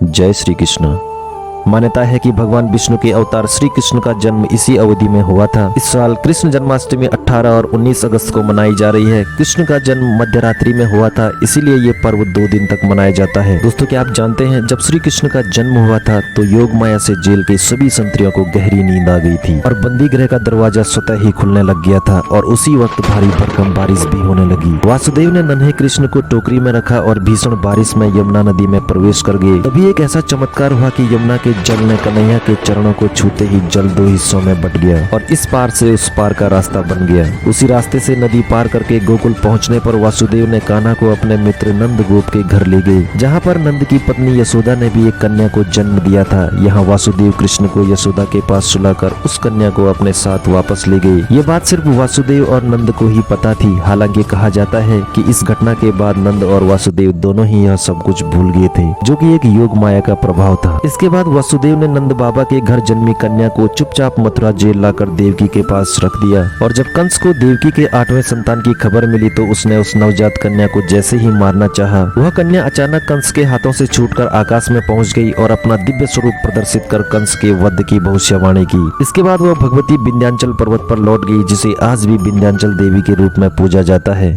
जय श्री कृष्ण। मान्यता है कि भगवान विष्णु के अवतार श्री कृष्ण का जन्म इसी अवधि में हुआ था। इस साल कृष्ण जन्माष्टमी 18 और 19 अगस्त को मनाई जा रही है। कृष्ण का जन्म मध्य रात्रि में हुआ था, इसीलिए ये पर्व 2 दिन तक मनाया जाता है। दोस्तों, क्या आप जानते हैं जब श्री कृष्ण का जन्म हुआ था तो योग माया से जेल के सभी संतरियों को गहरी नींद आ गई थी और बंदी गृह का दरवाजा स्वतः ही खुलने लग गया था और उसी वक्त भारी भरकम बारिश भी होने लगी। वासुदेव ने नन्हे कृष्ण को टोकरी में रखा और भीषण बारिश में यमुना नदी में प्रवेश कर गए। तभी एक ऐसा चमत्कार हुआ कि यमुना के जल ने कन्हैया के चरणों को छूते ही जल 2 हिस्सों में बट गया और इस पार से उस पार का रास्ता बन गया। उसी रास्ते से नदी पार करके गोकुल पहुंचने पर वासुदेव ने कान्हा को अपने मित्र नंद गोप के घर ले गए, जहां पर नंद की पत्नी यशोदा ने भी एक कन्या को जन्म दिया था। यहाँ वासुदेव कृष्ण को यशोदा के पास सुलाकर उस कन्या को अपने साथ वापस ले गए। ये बात सिर्फ वासुदेव और नंद को ही पता थी। हालांकि कहा जाता है कि इस घटना के बाद नंद और वासुदेव दोनों ही यह सब कुछ भूल गए थे, जो कि एक योग माया का प्रभाव था। इसके बाद वासुदेव ने नंद बाबा के घर जन्मी कन्या को चुपचाप मथुरा जेल लाकर देवकी के पास रख दिया और जब कंस को देवकी के 8वें संतान की खबर मिली तो उसने उस नवजात कन्या को जैसे ही मारना चाहा, वह कन्या अचानक कंस के हाथों से छूटकर आकाश में पहुंच गई और अपना दिव्य स्वरूप प्रदर्शित कर कंस के वध की भविष्यवाणी की। इसके बाद वह भगवती विंध्याचल पर्वत पर लौट गई, जिसे आज भी विंध्याचल देवी के रूप में पूजा जाता है।